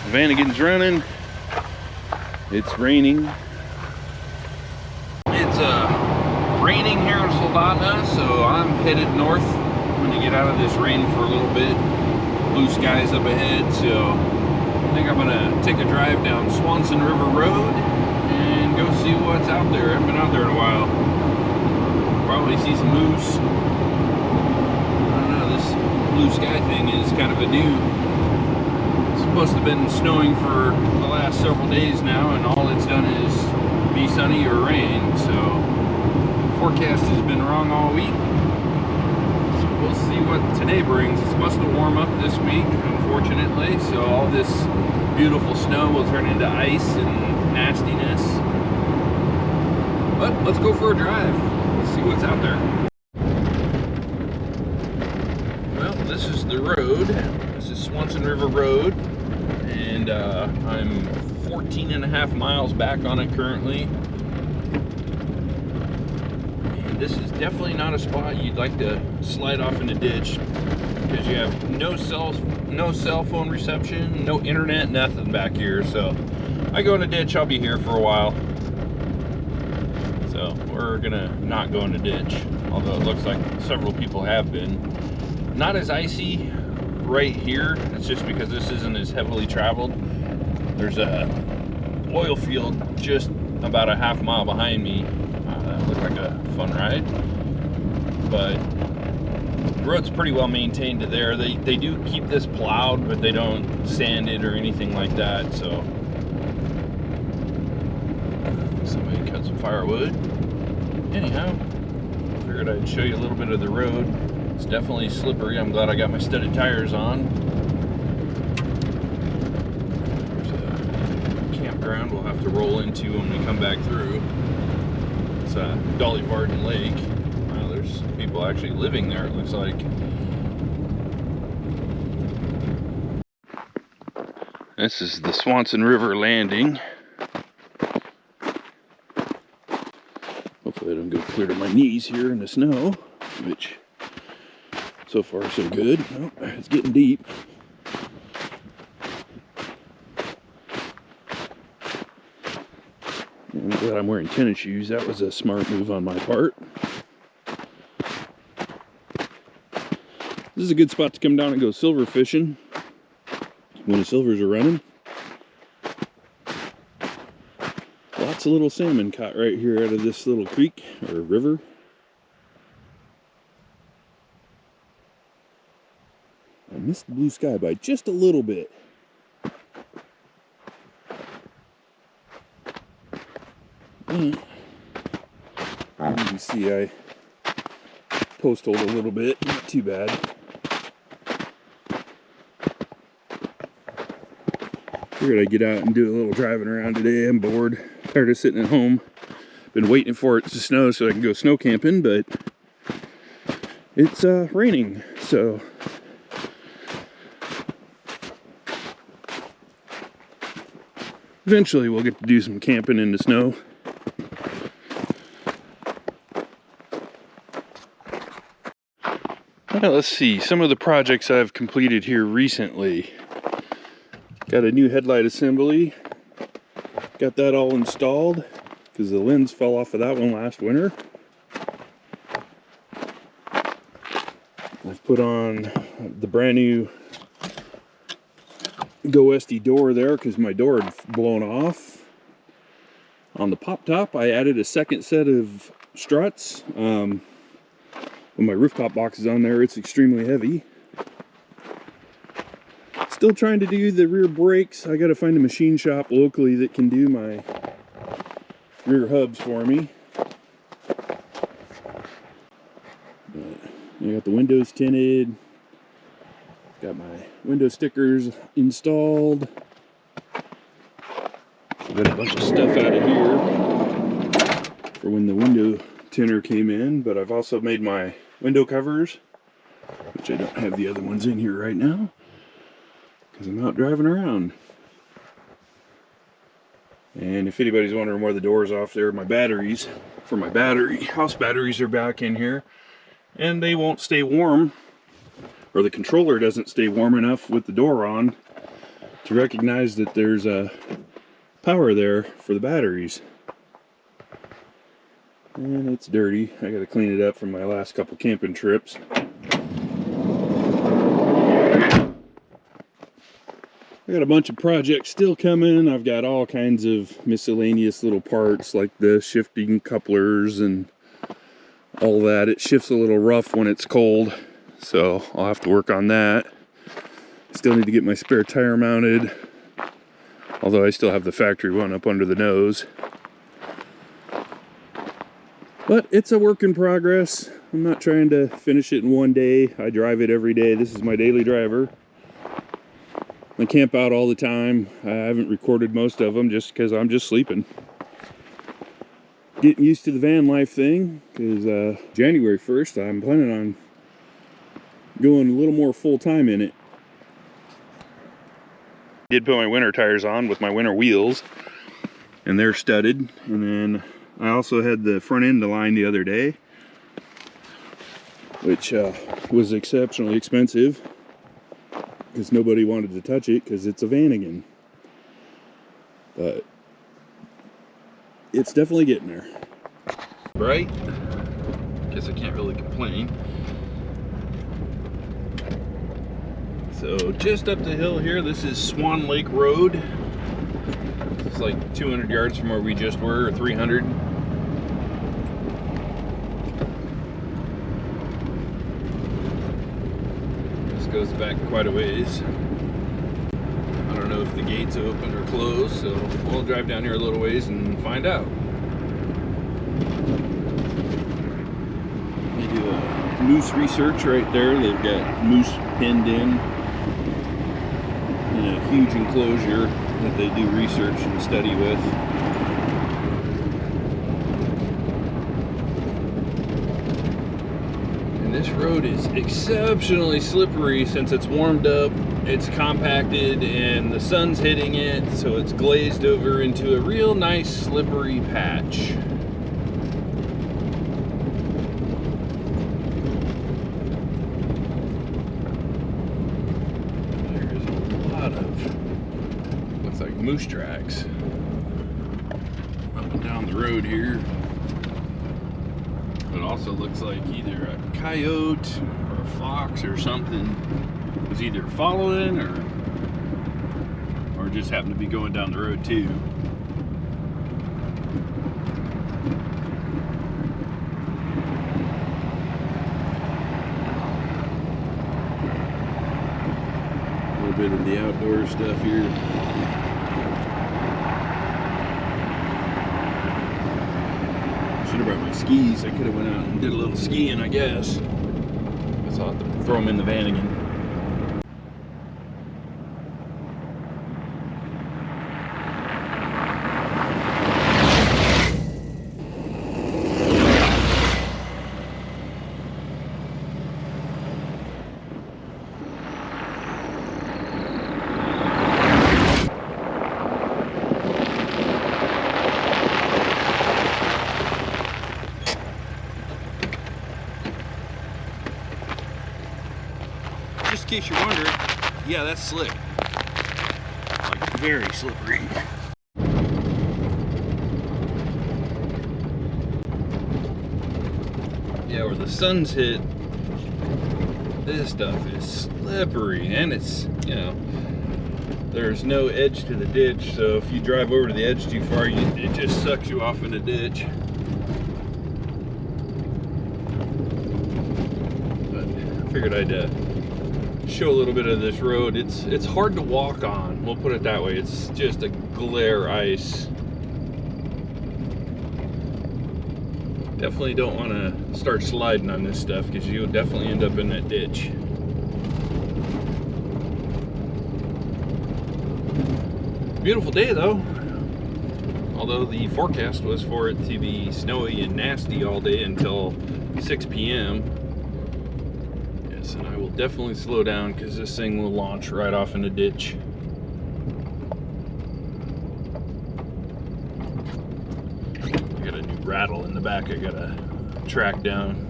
Vanagon's running. It's raining. It's raining here in Soldotna, so I'm headed north. I'm gonna get out of this rain for a little bit. Blue skies up ahead, so I think I'm gonna take a drive down Swanson River Road and go see what's out there. I haven't been out there in a while. Probably see some moose. I don't know, this blue sky thing is kind of a new. It's supposed to have been snowing for the last several days now, and all it's done is be sunny or rain, so forecast has been wrong all week. So we'll see what today brings. It's supposed to warm up this week, unfortunately, so all this beautiful snow will turn into ice and nastiness. But let's go for a drive. Let's see what's out there. Well, this is the road. This is Swanson River Road, and I'm 14.5 miles back on it currently. And this is definitely not a spot you'd like to slide off in a ditch, because you have no cell phone reception, no internet, nothing back here. So I go in a ditch, I'll be here for a while. So we're gonna not go in a ditch, although it looks like several people have been. Not as icy right here. It's just because this isn't as heavily traveled. There's a oil field just about a half mile behind me. That looked like a fun ride, but the road's pretty well maintained to there. They do keep this plowed, but they don't sand it or anything like that. So somebody cut some firewood. Anyhow, figured I'd show you a little bit of the road. It's definitely slippery. I'm glad I got my studded tires on. There's a campground we'll have to roll into when we come back through. It's Dolly Varden Lake. Wow, there's people actually living there, it looks like. This is the Swanson River landing. Hopefully I don't go clear to my knees here in the snow, which so far so good. Oh, it's getting deep. I'm glad I'm wearing tennis shoes. That was a smart move on my part. This is a good spot to come down and go silver fishing when the silvers are running. Lots of little salmon caught right here out of this little creek or river. I missed the blue sky by just a little bit. And you can see I post hold a little bit, not too bad. Figured I'd get out and do a little driving around today. I'm bored, tired of sitting at home. Been waiting for it to snow so I can go snow camping, but it's raining, so eventually we'll get to do some camping in the snow. Now let's see, some of the projects I've completed here recently. Got a new headlight assembly. Got that all installed because the lens fell off of that one last winter. I've put on the brand new Go SD door there because my door had blown off. On the pop top I added a second set of struts. When my rooftop box is on there, it's extremely heavy. Still trying to do the rear brakes. I gotta find a machine shop locally that can do my rear hubs for me. But I got the windows tinted. Got my window stickers installed. Got a bunch of stuff out of here for when the window tinner came in, but I've also made my window covers, which I don't have the other ones in here right now because I'm out driving around. And if anybody's wondering why the door's off there, my batteries for my house batteries are back in here, and they won't stay warm, or the controller doesn't stay warm enough with the door on to recognize that there's a power there for the batteries. And it's dirty. I gotta clean it up from my last couple camping trips. I got a bunch of projects still coming. I've got all kinds of miscellaneous little parts like the shifting couplers and all that. It shifts a little rough when it's cold, so I'll have to work on that. Still need to get my spare tire mounted, although I still have the factory one up under the nose. But it's a work in progress. I'm not trying to finish it in one day. I drive it every day. This is my daily driver. I camp out all the time. I haven't recorded most of them just because I'm just sleeping. Getting used to the van life thing, because January 1st I'm planning on going a little more full-time in it. I did put my winter tires on with my winter wheels, and they're studded. And then I also had the front end aligned the other day, which was exceptionally expensive because nobody wanted to touch it because it's a Vanagon. But it's definitely getting there. Right? Guess I can't really complain. So just up the hill here, this is Swan Lake Road. It's like 200 yards from where we just were, or 300. This goes back quite a ways. I don't know if the gate's open or closed, so we'll drive down here a little ways and find out. They do a moose research right there. They've got moose pinned in a huge enclosure that they do research and study with. And this road is exceptionally slippery since it's warmed up, it's compacted, and the sun's hitting it, so it's glazed over into a real nice slippery patch. Looks like moose tracks up and down the road here. It also looks like either a coyote or a fox or something was either following or just happened to be going down the road too. Bit of the outdoor stuff here. Should have brought my skis. I could have went out and did a little skiing, I guess. Guess I'll have to throw them in the Vanagon. Just in case you're wondering, yeah, that's slick. Like, very slippery. Yeah, where the sun's hit, this stuff is slippery, and it's, you know, there's no edge to the ditch, so if you drive over to the edge too far, it just sucks you off in the ditch. But I figured I'd show a little bit of this road. It's hard to walk on, we'll put it that way. It's just a glare ice. Definitely don't want to start sliding on this stuff because you'll definitely end up in that ditch. Beautiful day though, although the forecast was for it to be snowy and nasty all day until 6 p.m. Yes, and I will definitely slow down because this thing will launch right off in the ditch. I got a new rattle in the back I gotta track down.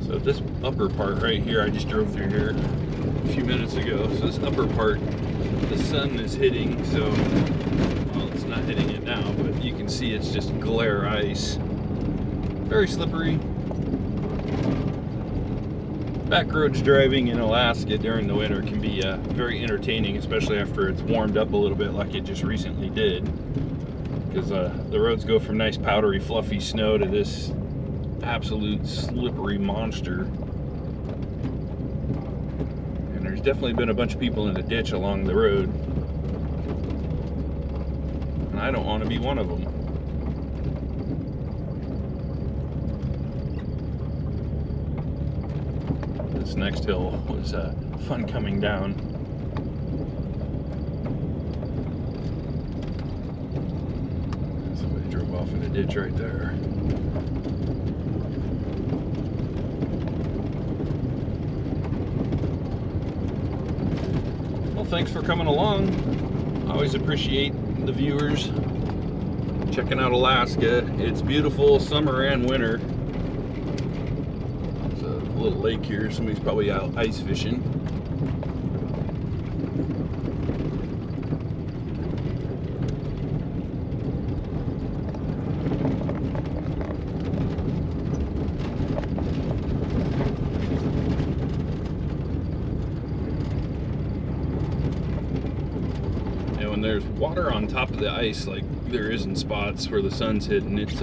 So So this upper part right here, I just drove through here a few minutes ago. So this upper part, the sun is hitting, so, well, it's not hitting it now, but you can see it's just glare ice. Very slippery. Backroads driving in Alaska during the winter can be very entertaining, especially after it's warmed up a little bit like it just recently did. Because the roads go from nice powdery fluffy snow to this absolute slippery monster. And there's definitely been a bunch of people in the ditch along the road. And I don't want to be one of them. This next hill was fun coming down. Somebody drove off in a ditch right there. Well, thanks for coming along. I always appreciate the viewers checking out Alaska. It's beautiful summer and winter. Little lake here, somebody's probably out ice fishing. And when there's water on top of the ice, like there is in spots where the sun's hitting, it's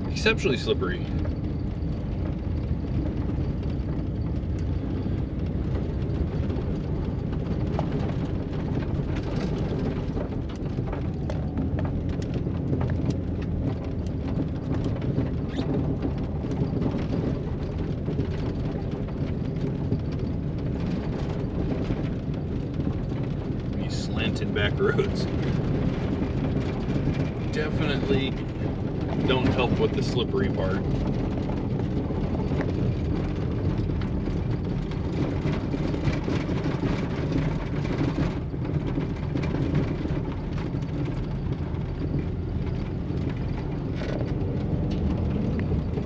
exceptionally slippery. Slanted back roads definitely don't help with the slippery part.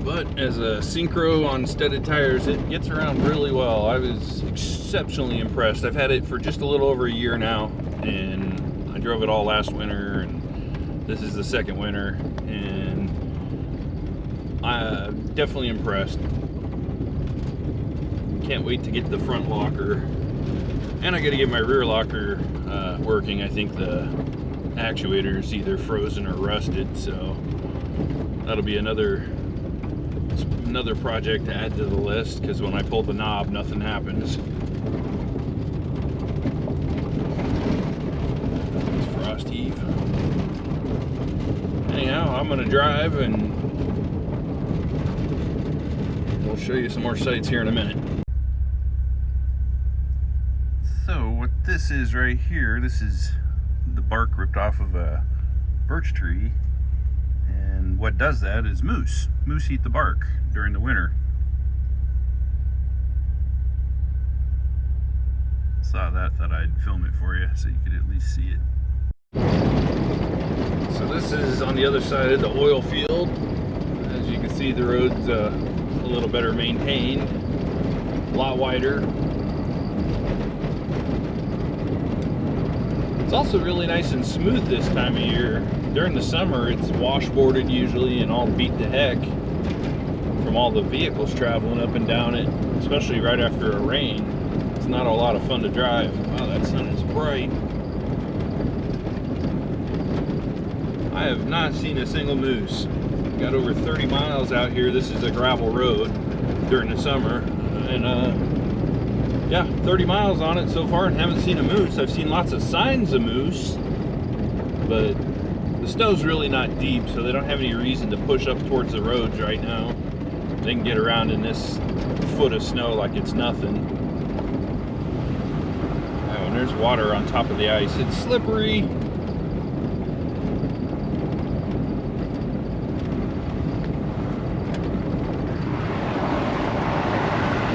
But as a Syncro on studded tires, it gets around really well. I was exceptionally impressed. I've had it for just a little over a year now, and I drove it all last winter, and this is the second winter, and I'm definitely impressed. Can't wait to get the front locker, and I gotta get my rear locker working. I think the actuator is either frozen or rusted, so that'll be another project to add to the list, because when I pull the knob, nothing happens. It's frost heave. Anyhow, I'm gonna drive and we'll show you some more sights here in a minute. So what this is right here, this is the bark ripped off of a birch tree. And what does that is moose. Moose eat the bark during the winter. Saw that, thought I'd film it for you so you could at least see it. So this is on the other side of the oil field. As you can see, the road's a little better maintained, a lot wider. It's also really nice and smooth this time of year. During the summer, it's washboarded usually and all beat to heck from all the vehicles traveling up and down it, especially right after a rain. It's not a lot of fun to drive. Wow, that sun is bright. I have not seen a single moose. Got over 30 miles out here. This is a gravel road during the summer, and yeah, 30 miles on it so far and haven't seen a moose. I've seen lots of signs of moose, but the snow's really not deep, so they don't have any reason to push up towards the roads right now. They can get around in this foot of snow like it's nothing. Oh, and there's water on top of the ice. It's slippery.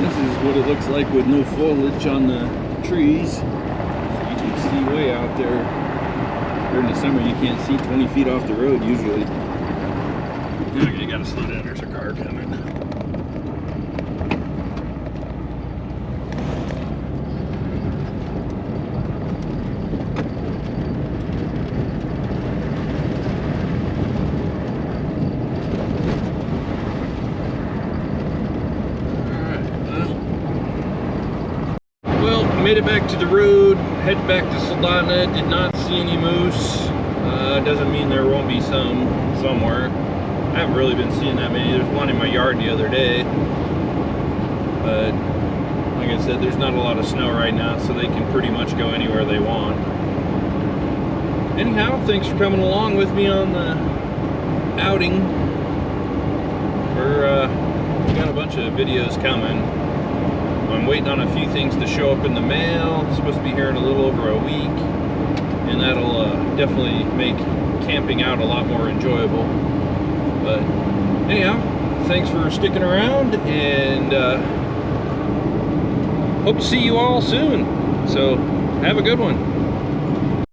This is what it looks like with no foliage on the trees. So you can see way out there. During the summer, you can't see 20 feet off the road usually. Okay, you gotta slow down. There's a car coming. Made it back to the road, head back to Soldotna. Did not see any moose. Doesn't mean there won't be some somewhere. I haven't really been seeing that many. There's one in my yard the other day, but like I said, there's not a lot of snow right now, so they can pretty much go anywhere they want. Anyhow, thanks for coming along with me on the outing. We got a bunch of videos coming. I'm waiting on a few things to show up in the mail. It's supposed to be here in a little over a week, and that'll definitely make camping out a lot more enjoyable. But anyhow, thanks for sticking around, and hope to see you all soon. So have a good one.